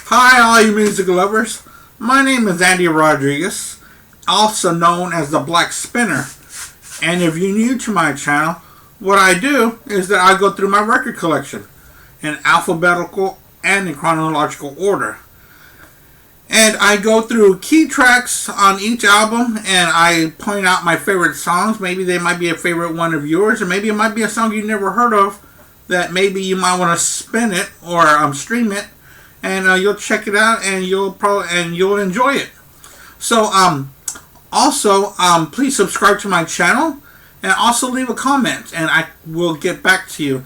Hi, all you music lovers. My name is Andy Rodriguez, also known as the Blackspinner. And if you're new to my channel, what I do is that I go through my record collection in alphabetical and in chronological order. And I go through key tracks on each album and I point out my favorite songs. Maybe they might be a favorite one of yours, or maybe it might be a song you never heard of that maybe you might want to spin it or stream it, and you'll check it out and you'll enjoy it. So also please subscribe to my channel and also leave a comment and I will get back to you.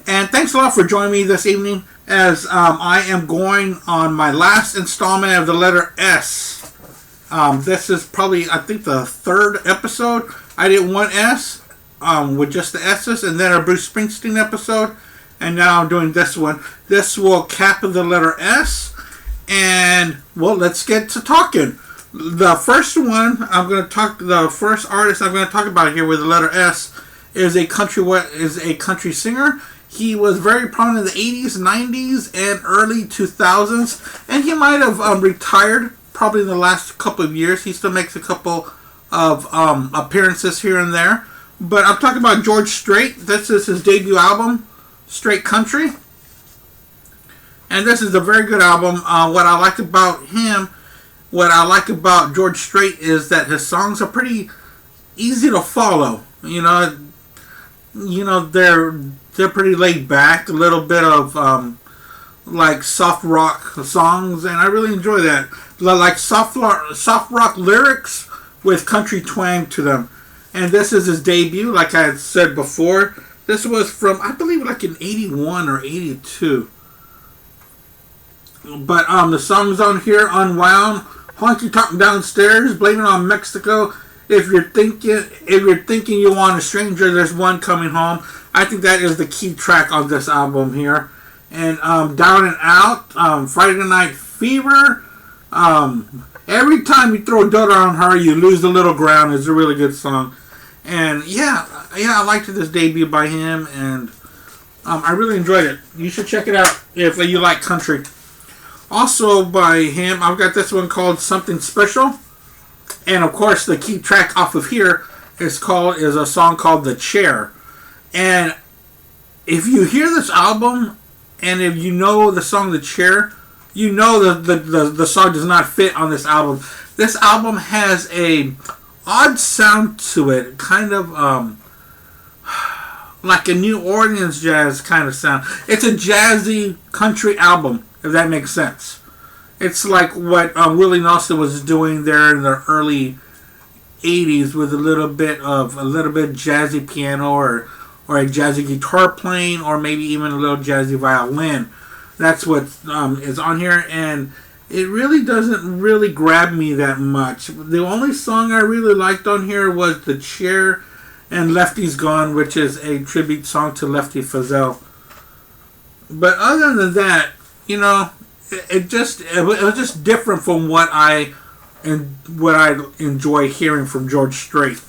And thanks a lot for joining me this evening as I am going on my last installment of the letter S. This is probably, I think, the third episode. I did one S with just the S's, and then a Bruce Springsteen episode, and now I'm doing this one. This will cap the letter S, and, well, let's get to talking. The first one, the first artist I'm going to talk about here with the letter S is a country singer. He was very prominent in the 80s, 90s, and early 2000s. And he might have retired probably in the last couple of years. He still makes a couple of appearances here and there. But I'm talking about George Strait. This is his debut album, Strait Country. And this is a very good album. What I like about George Strait is that his songs are pretty easy to follow. You know, they're pretty laid back, a little bit of like soft rock songs, and I really enjoy that. Like soft rock lyrics with country twang to them. And this is his debut, like I had said before. This was from, I believe, like in 81 or 82. But the songs on here: Unwound, Honky Tonk Downstairs, Blaming on Mexico, If you're thinking you want a stranger, there's one coming home. I think that is the key track on this album here. And Down and Out, Friday Night Fever. Every time you throw dirt on her, you lose the little ground is a really good song. And yeah, I liked this debut by him, and I really enjoyed it. You should check it out if you like country. Also by him, I've got this one called Something Special. And of course, the key track off of here is a song called The Chair. And if you hear this album, and if you know the song The Chair, you know the song does not fit on this album. This album has a odd sound to it, kind of like a New Orleans jazz kind of sound. It's a jazzy country album, if that makes sense. It's like what Willie Nelson was doing there in the early 80s with a little bit jazzy piano or a jazzy guitar playing, or maybe even a little jazzy violin. That's what is on here, and it really doesn't really grab me that much. The only song I really liked on here was The Chair and Lefty's Gone, which is a tribute song to Lefty Frizzell. But other than that, you know, it was just different from what I enjoy hearing from George Strait.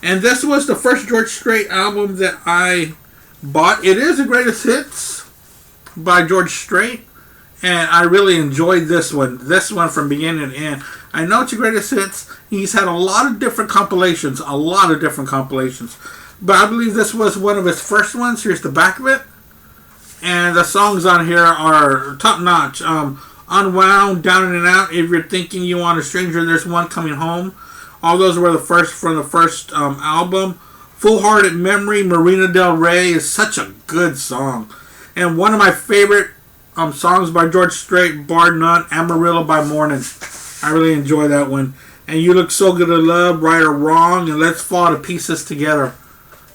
And this was the first George Strait album that I bought. It is the greatest hits by George Strait, and I really enjoyed this one from beginning to end. I know it's the greatest hits. He's had a lot of different compilations, but I believe this was one of his first ones. Here's the back of it. And the songs on here are top notch. Unwound, Down and Out, If You're Thinking You Want a Stranger, There's One Coming Home. All those were from the first album. Full Hearted Memory, Marina Del Rey is such a good song. And one of my favorite songs by George Strait, bar none, Amarillo by Morning. I really enjoy that one. And You Look So Good to Love, Right or Wrong, and Let's Fall to Pieces Together.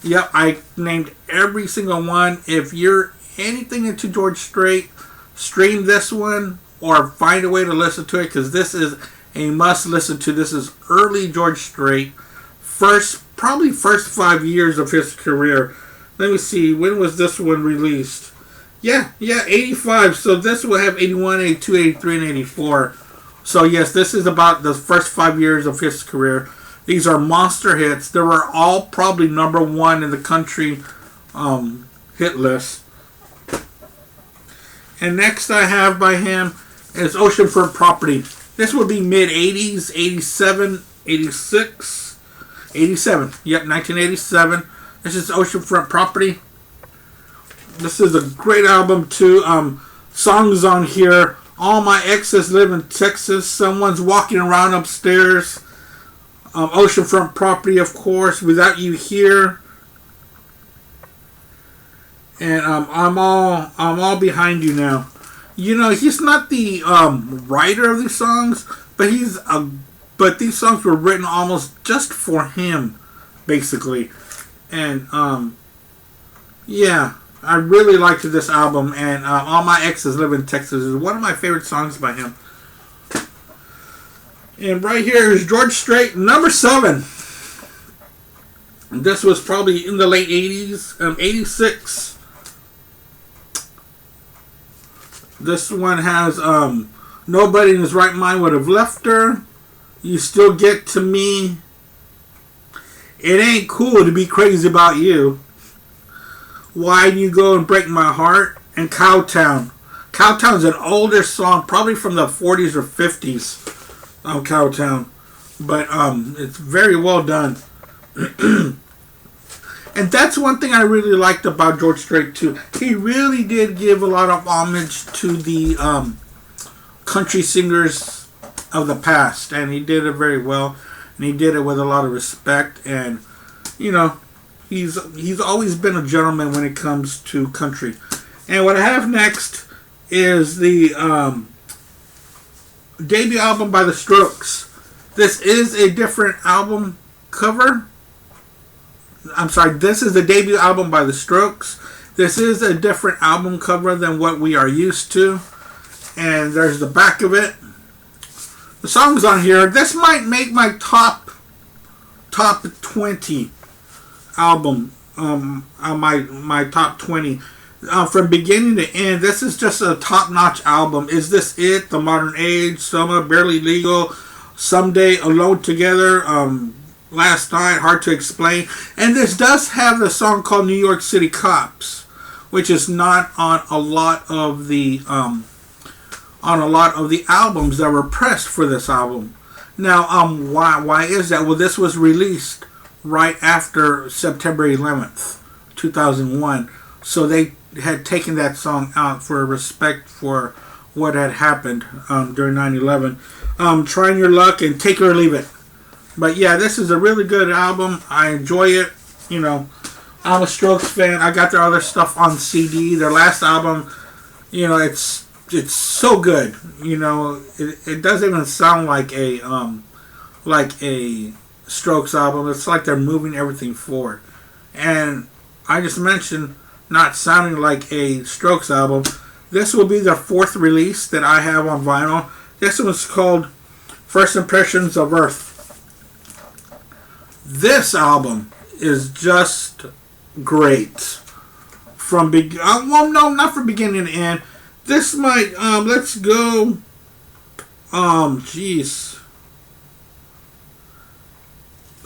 Yep, I named every single one. If you're anything into George Strait, stream this one or find a way to listen to it, because this is a must listen to. This is early George Strait, probably first 5 years of his career. Let me see, when was this one released? Yeah, 85. So this will have 81, 82, 83, and 84. So yes, this is about the first 5 years of his career. These are monster hits. They were all probably #1 in the country hit list. And next I have by him is Oceanfront Property. This would be mid-80s, 87, 86, 87. Yep, 1987. This is Oceanfront Property. This is a great album too. Songs on here. All my exes live in Texas. Someone's walking around upstairs. Oceanfront Property, of course. Without You Here. And I'm all behind you now. You know, he's not the writer of these songs, but but these songs were written almost just for him, basically. And yeah, I really liked this album. And All My Exes Live in Texas is one of my favorite songs by him. And right here is George Strait, number 7. This was probably in the late 80s, 86. This one has Nobody in His Right Mind Would Have Left Her. You Still Get to Me. It Ain't Cool to Be Crazy About You. Why'd You Go and Break My Heart? And Cowtown. Cowtown's an older song, probably from the 40s or 50s. Cowtown. But it's very well done. And that's one thing I really liked about George Strait too. He really did give a lot of homage to the country singers of the past, and he did it very well, and he did it with a lot of respect. And you know, he's always been a gentleman when it comes to country. And what I have next is the debut album by the Stokes. This is a different album cover. I'm sorry, this is the debut album by the Stokes. This is a different album cover than what we are used to. And there's the back of it. The songs on here, this might make my top 20 album. My top 20. From beginning to end, this is just a top-notch album. Is This It? The Modern Age, Summer, Barely Legal, Someday, Alone Together, Last Night, Hard to Explain. And this does have the song called New York City Cops, which is not on a lot of the albums that were pressed for this album. Now, why is that? Well, this was released right after September 11th, 2001. So they had taken that song out for respect for what had happened during 9/11. Trying Your Luck and Take It or Leave It. But yeah, this is a really good album. I enjoy it. You know, I'm a Strokes fan. I got their other stuff on CD. Their last album, you know, it's so good. You know, it doesn't even sound like a Strokes album. It's like they're moving everything forward. And I just mentioned not sounding like a Strokes album. This will be their 4th release that I have on vinyl. This one's called First Impressions of Earth. This album is just great. From not from beginning to end. This might let's go.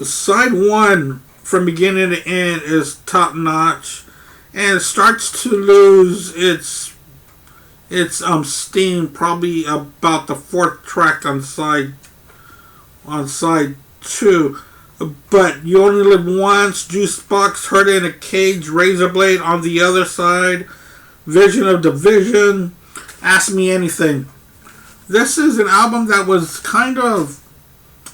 Side 1 from beginning to end is top notch, and it starts to lose its steam probably about the 4th track on side 2. But You Only Live Once, Juice Box, Hurt in a Cage, Razor Blade on the Other Side, Vision of Division, Ask Me Anything. This is an album that was kind of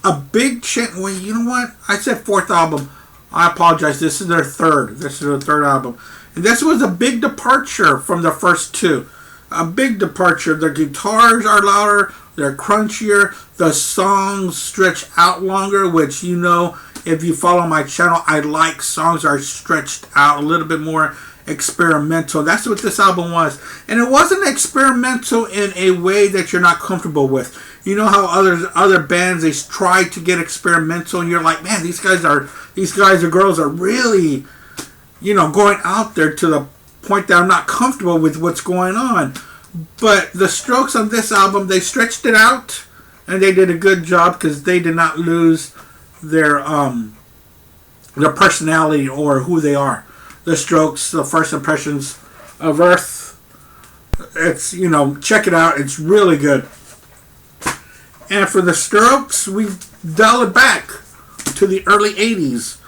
a big change. Well, you know what? I said 4th album. I apologize. This is their 3rd. This is their 3rd album. And this was a big departure from the first 2. A big departure. Their guitars are louder. They're crunchier. The songs stretch out longer, which, you know, if you follow my channel, I like songs that are stretched out a little bit more experimental. That's what this album was. And it wasn't experimental in a way that you're not comfortable with. You know how other bands, they try to get experimental, and you're like, man, these guys or girls are really, you know, going out there to the point that I'm not comfortable with what's going on. But the Strokes on this album, they stretched it out, and they did a good job because they did not lose their personality or who they are. The Strokes, the First Impressions of Earth. it's, you know, check it out. It's really good. And for the Stokes, we dial it back to the early 80s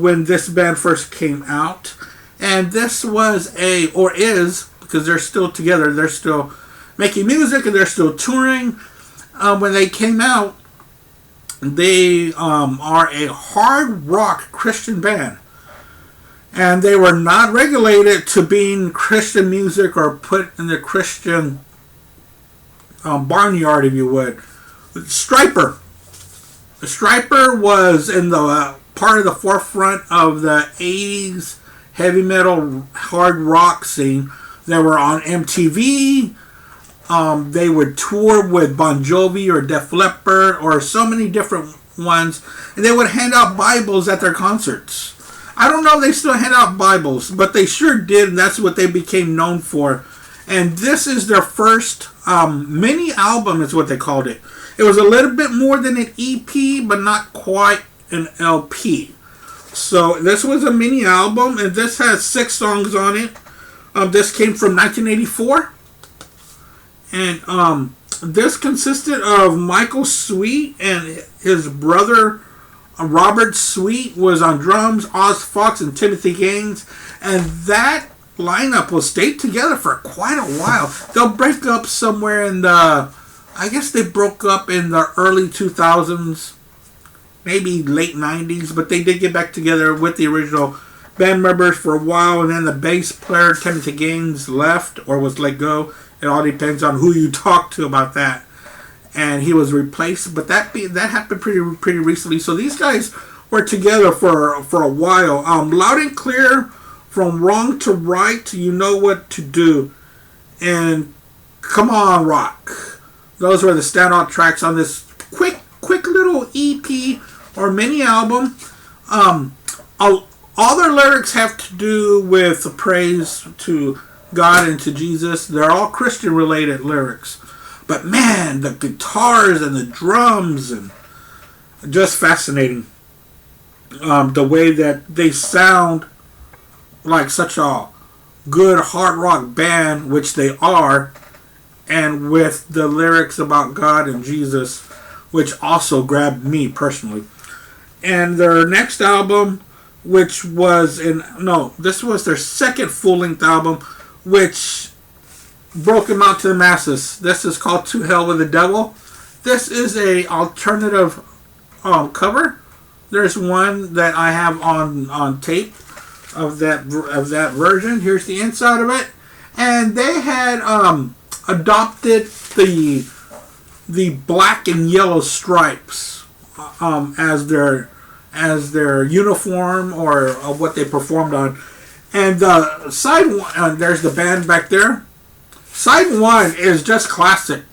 when this band first came out. And this was or is, because they're still together, they're still making music and they're still touring. When they came out, they are a hard rock Christian band. And they were not regulated to being Christian music or put in the Christian barnyard, if you would. Stryper. Stryper was in the part of the forefront of the 80s heavy metal hard rock scene. They were on MTV. They would tour with Bon Jovi or Def Leppard or so many different ones. And they would hand out Bibles at their concerts. I don't know if they still hand out Bibles, but they sure did, and that's what they became known for. And this is their first mini album, is what they called it. It was a little bit more than an EP, but not quite an LP. So this was a mini album, and this has 6 songs on it. This came from 1984. And this consisted of Michael Sweet and his brother Robert Sweet was on drums, Oz Fox and Timothy Gaines, and that lineup will stay together for quite a while. They'll break up somewhere in the, I guess they broke up in the early 2000s, maybe late 90s, but they did get back together with the original band members for a while, and then the bass player Timothy Gaines left or was let go. It all depends on who you talk to about that. And he was replaced, but that happened pretty recently. So these guys were together for a while. Loud and Clear, From Wrong to Right, You Know What to Do, and Come On Rock. Those were the standout tracks on this quick little EP or mini album. All their lyrics have to do with the praise to God and to Jesus. They're all Christian related lyrics. But man, the guitars and the drums and just fascinating. The way that they sound like such a good hard rock band, which they are, and with the lyrics about God and Jesus, which also grabbed me personally. And their next album, which was this was their second full-length album, which broke them out to the masses. This is called To Hell with the Devil. This is a alternative cover. There's one that I have on tape of that version. Here's the inside of it, and they had adopted the black and yellow stripes as their uniform or what they performed on. And side one, there's the band back there. Side 1 is just classic,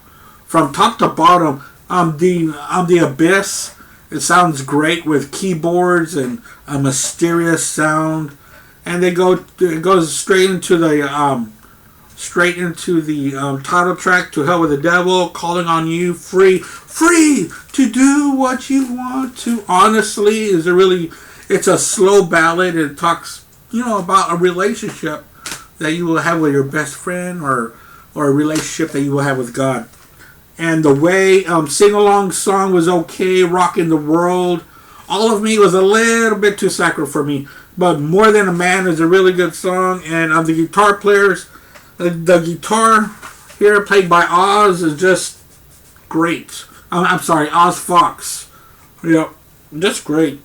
from top to bottom. The Abyss. It sounds great with keyboards and a mysterious sound, and it goes straight into the title track, To Hell with the Devil, Calling on You, free to do what you want to. Honestly, it's a slow ballad. It talks, about a relationship that you will have with your best friend or a relationship that you will have with God. And the way sing-along song was okay, Rockin' the World. All of Me was a little bit too sacred for me. But More Than a Man is a really good song. And the guitar players, the guitar here played by Oz is just great. I'm sorry, Oz Fox. Yep, just great.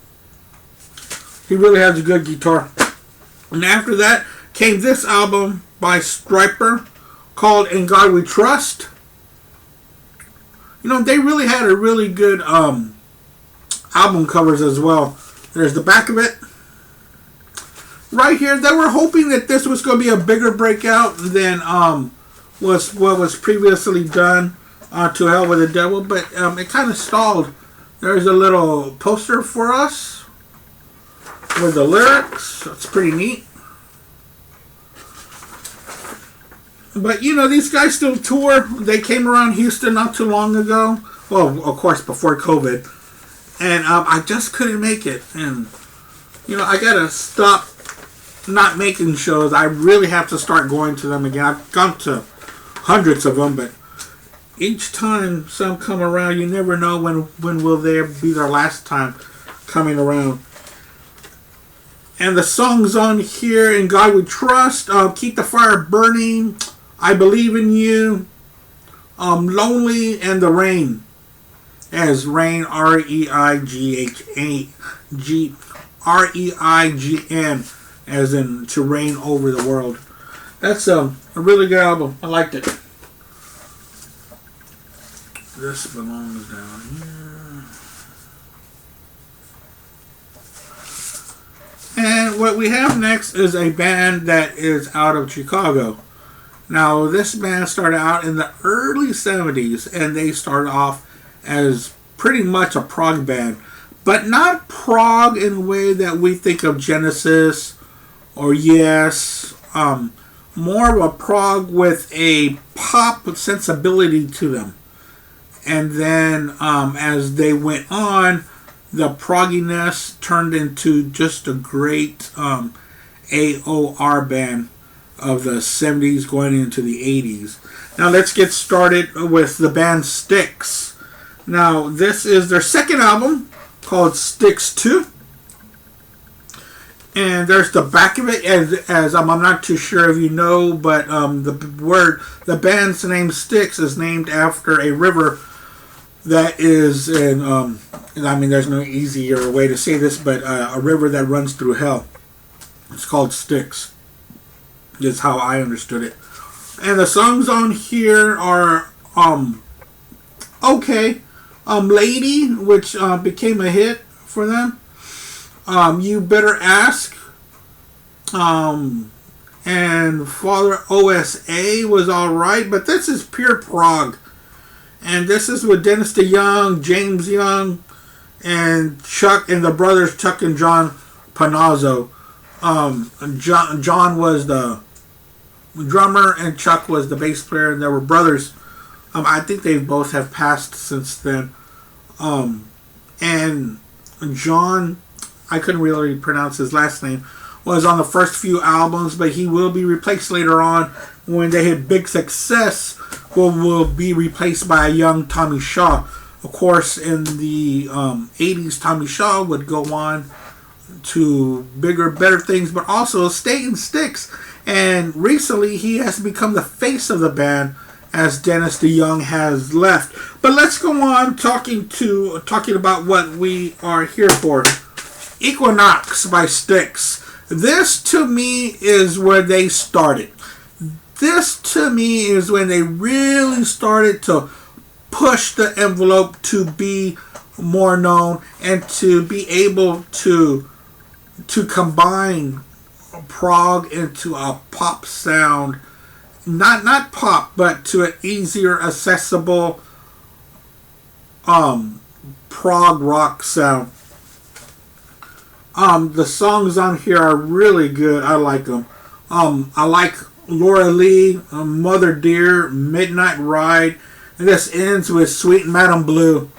He really has a good guitar. And after that came this album by Stryper, called In God We Trust. They really had a really good album covers as well. There's the back of it. Right here, they were hoping that this was going to be a bigger breakout than was what was previously done To Hell with the Devil, but it kind of stalled. There's a little poster for us with the lyrics. That's pretty neat. But, these guys still tour. They came around Houston not too long ago. Well, of course, before COVID. And I just couldn't make it. And, I got to stop not making shows. I really have to start going to them again. I've gone to hundreds of them, but each time some come around, you never know when will they be their last time coming around. And the songs on here: In God We Trust, Keep the Fire Burning, I Believe in You, Lonely, and The Rain. As Rain, Reign, as in to reign over the world. That's a really good album. I liked it. This belongs down here. And what we have next is a band that is out of Chicago. Now, this band started out in the early 70s, and they started off as pretty much a prog band. But not prog in a way that we think of Genesis or Yes. More of a prog with a pop sensibility to them. And then as they went on, the progginess turned into just a great AOR band of the 70s going into the 80s. Now let's get started with the band Styx. Now this is their second album called Styx 2. And there's the back of it, as I'm not too sure if you know, but the band's name Styx is named after a river that is in, there's no easier way to say this, but a river that runs through hell. It's called Styx. Is how I understood it. And the songs on here are, okay. Lady, which became a hit for them. You Better Ask. And Father OSA was alright, but this is pure prog. And this is with Dennis DeYoung, James Young, and Chuck, and the brothers Chuck and John Panazzo. John was the drummer and Chuck was the bass player, and they were brothers. I think they both have passed since then. And John, I couldn't really pronounce his last name, was on the first few albums, but he will be replaced later on when they had big success. Will be replaced by a young Tommy Shaw. Of course, in the 80s, Tommy Shaw would go on to bigger, better things, but also stay in Styx. And recently, he has become the face of the band, as Dennis DeYoung has left. But let's go on talking about what we are here for. Equinox by Styx. This to me is where they started. This to me is when they really started to push the envelope to be more known and to be able to combine prog into a pop sound. Not pop, but to an easier accessible prog rock sound. The songs on here are really good. I like them. I like Laura Lee, Mother Dear, Midnight Ride, and this ends with Sweet Madam Blue.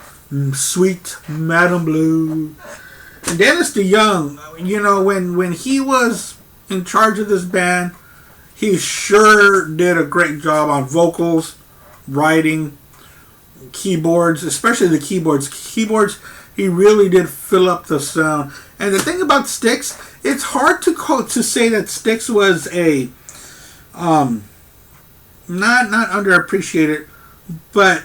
Sweet Madam Blue. And Dennis DeYoung, when he was in charge of this band, he sure did a great job on vocals, writing, keyboards, especially the keyboards. He really did fill up the sound. And the thing about Styx, it's hard to say that Styx was a not underappreciated, but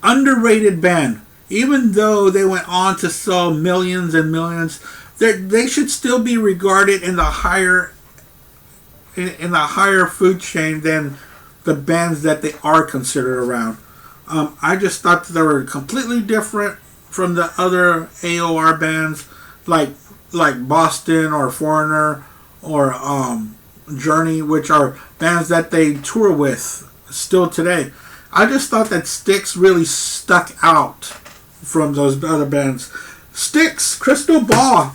underrated band. Even though they went on to sell millions and millions, they should still be regarded in the higher food chain than the bands that they are considered around. I just thought that they were completely different from the other AOR bands like Boston or Foreigner or Journey, which are bands that they tour with still today. I just thought that Styx really stuck out from those other bands. Styx, Crystal Ball.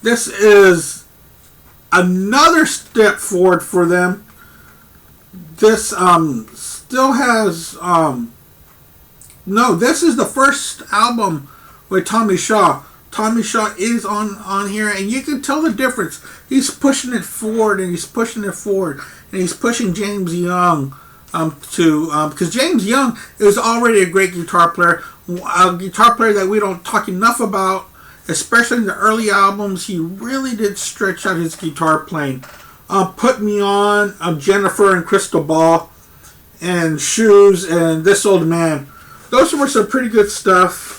This is another step forward for them. This still has this is the first album with Tommy Shaw. Tommy Shaw is on here, and you can tell the difference. He's pushing it forward, and he's pushing it forward, and he's pushing James Young because James Young is already a great guitar player that we don't talk enough about, especially in the early albums. He really did stretch out his guitar playing. Put Me On, Jennifer and Crystal Ball, and Shoes, and This Old Man. Those were some pretty good stuff.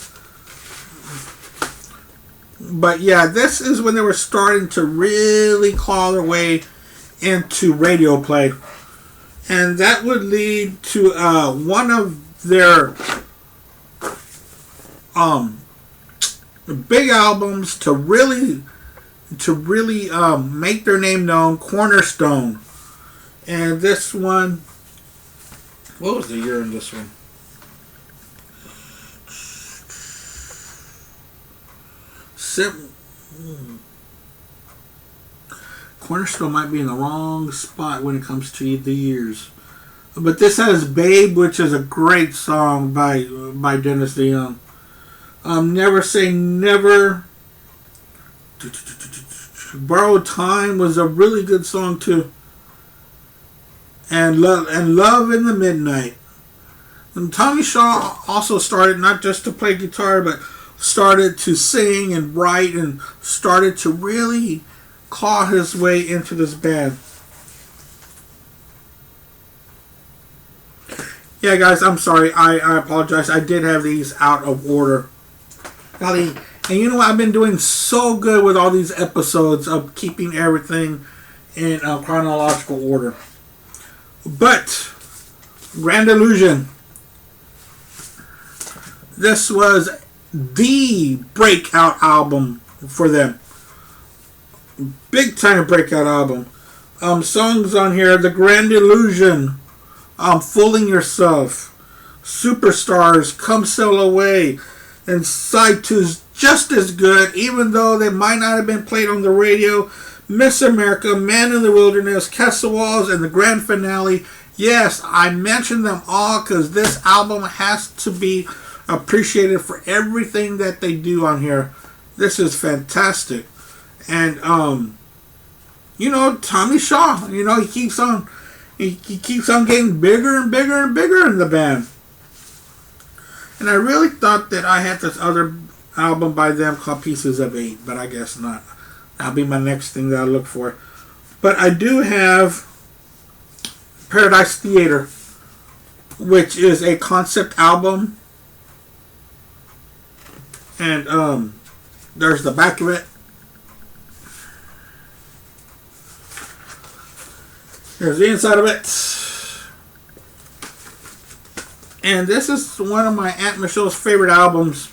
But yeah, this is when they were starting to really claw their way into radio play. And that would lead to one of their big albums to really make their name known, Cornerstone. And this one, what was the year in this one? Cornerstone might be in the wrong spot when it comes to the years. But this has Babe, which is a great song by Dennis DeYoung. Never Say Never. Borrowed Time was a really good song too. And Love in the Midnight. And Tommy Shaw also started not just to play guitar, but started to sing and write and started to really claw his way into this band. Yeah, guys, I'm sorry. I apologize. I did have these out of order. Golly. And you know what? I've been doing so good with all these episodes of keeping everything in chronological order. But Grand Illusion. This was the breakout album for them. Big time breakout album. Songs on here: The Grand Illusion, Fooling Yourself, Superstars, Come Sail Away, and Side 2's just as good, even though they might not have been played on the radio. Miss America, Man in the Wilderness, Castle Walls, and the grand finale. Yes, I mentioned them all because this album has to be appreciated for everything that they do on here. This is fantastic. And you know, Tommy Shaw, you know, he keeps on getting bigger and bigger and bigger in the band. And I really thought that I had this other album by them called Pieces of Eight, but I guess not. That'll be my next thing that I look for. But I do have Paradise Theater, which is a concept album. And there's the back of it. Here's the inside of it. And this is one of my Aunt Michelle's favorite albums.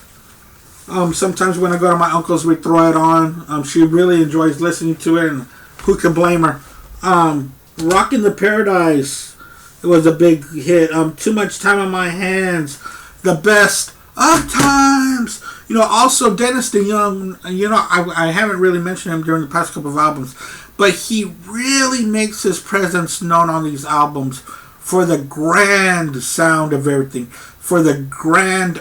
Sometimes when I go to my uncle's, we throw it on. She really enjoys listening to it, and who can blame her? Rockin' the Paradise. It was a big hit. Too Much Time on My Hands. The Best of Times. You know, also Dennis DeYoung, you know, I haven't really mentioned him during the past couple of albums, but he really makes his presence known on these albums for the grand sound of everything, for the grand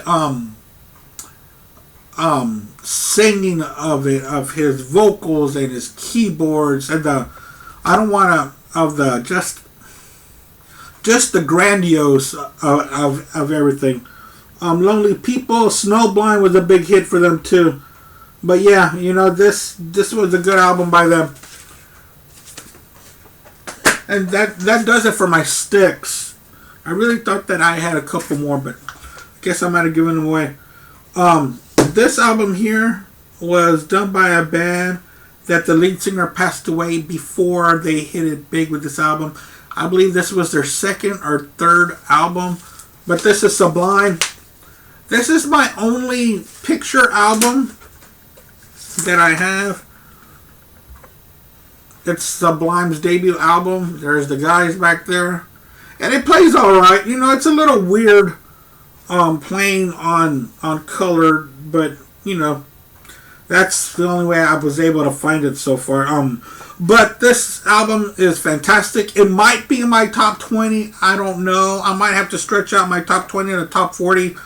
singing of it, of his vocals and his keyboards, and just the grandiose of everything. Lonely People, Snowblind was a big hit for them too. But yeah, you know, this was a good album by them. And that does it for my Styx. I really thought that I had a couple more, but I guess I might have given them away. This album here was done by a band that the lead singer passed away before they hit it big with this album. I believe this was their second or third album. But this is Sublime. This is my only picture album that I have. It's Sublime's debut album. There's the guys back there. And it plays alright. You know, it's a little weird playing on color, but, you know, that's the only way I was able to find it so far. But this album is fantastic. It might be in my top 20. I don't know. I might have to stretch out my top 20 to the top 40.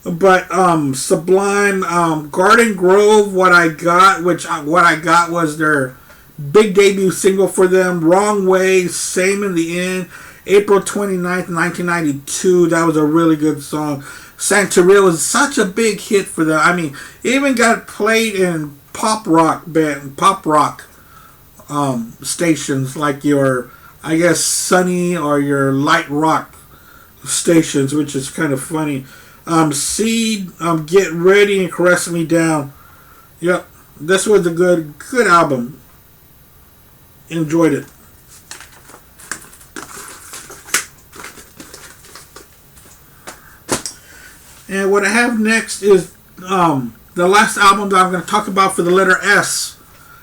But Sublime, Garden Grove, what I got was their big debut single for them, Wrong Way, Same in the End, April 29th, 1992. That was a really good song. Santeria was such a big hit for them. I mean, it even got played in pop rock stations like your, I guess, Sunny or your light rock stations, which is kind of funny. Seed, Get Ready and Caress Me Down. Yep, this was a good album. Enjoyed it. And what I have next is the last album that I'm going to talk about for the letter S.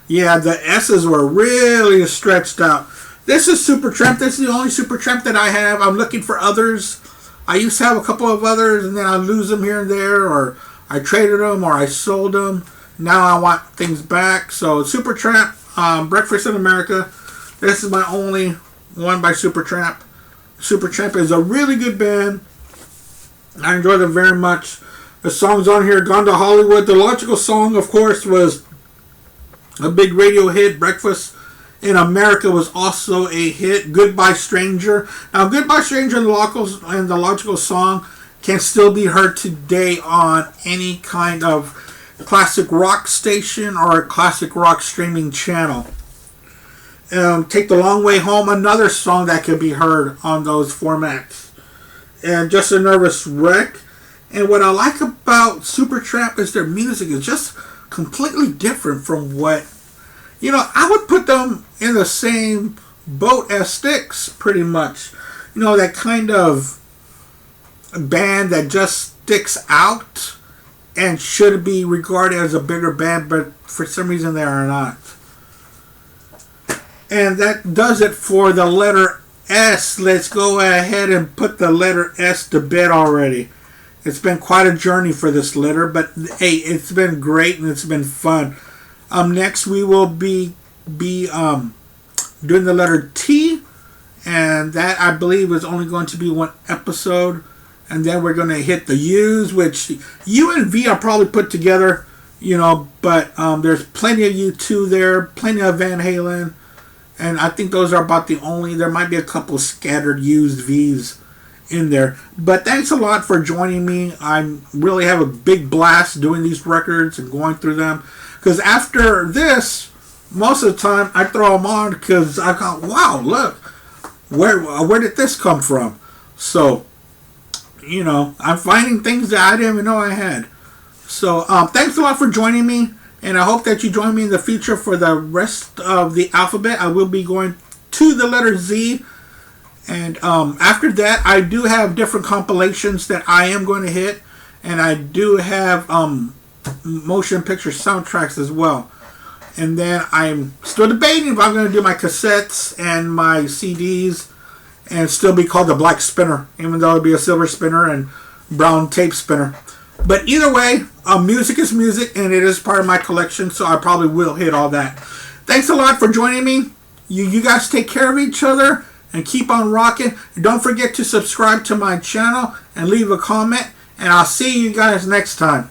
Yeah, the S's were really stretched out. This is Supertramp. This is the only Supertramp that I have. I'm looking for others. I used to have a couple of others, and then I lose them here and there, or I traded them, or I sold them. Now I want things back. So Supertramp, Breakfast in America. This is my only one by Supertramp. Supertramp is a really good band. I enjoy them very much. The songs on here, Gone to Hollywood. The logical song, of course, was a big radio hit. Breakfast in America was also a hit. Goodbye Stranger. Now, Goodbye Stranger and the logical song can still be heard today on any kind of classic rock station or classic rock streaming channel. Take the Long Way Home, another song that could be heard on those formats. And Just a Nervous Wreck. And what I like about Supertramp is their music is just completely different from what, I would put them in the same boat as Styx, pretty much. That kind of band that just sticks out and should be regarded as a bigger band, but for some reason they are not. And that does it for the letter S. Let's go ahead and put the letter S to bed already. It's been quite a journey for this letter, but hey, it's been great and it's been fun. Next we will be doing the letter T, and that I believe is only going to be one episode, and then we're going to hit the U's, which U and V are probably put together, but there's plenty of U2 there, plenty of Van Halen. And I think those are about the only. There might be a couple scattered used V's in there. But thanks a lot for joining me. I really have a big blast doing these records and going through them. Because after this, most of the time I throw them on because I go, wow, look, where did this come from? So, I'm finding things that I didn't even know I had. So thanks a lot for joining me. And I hope that you join me in the future for the rest of the alphabet. I will be going to the letter Z. And after that, I do have different compilations that I am going to hit. And I do have motion picture soundtracks as well. And then I'm still debating if I'm going to do my cassettes and my CDs and still be called the Black Spinner, even though it'll be a silver spinner and brown tape spinner. But either way, music is music, and it is part of my collection, so I probably will hit all that. Thanks a lot for joining me. You guys take care of each other and keep on rocking. Don't forget to subscribe to my channel and leave a comment, and I'll see you guys next time.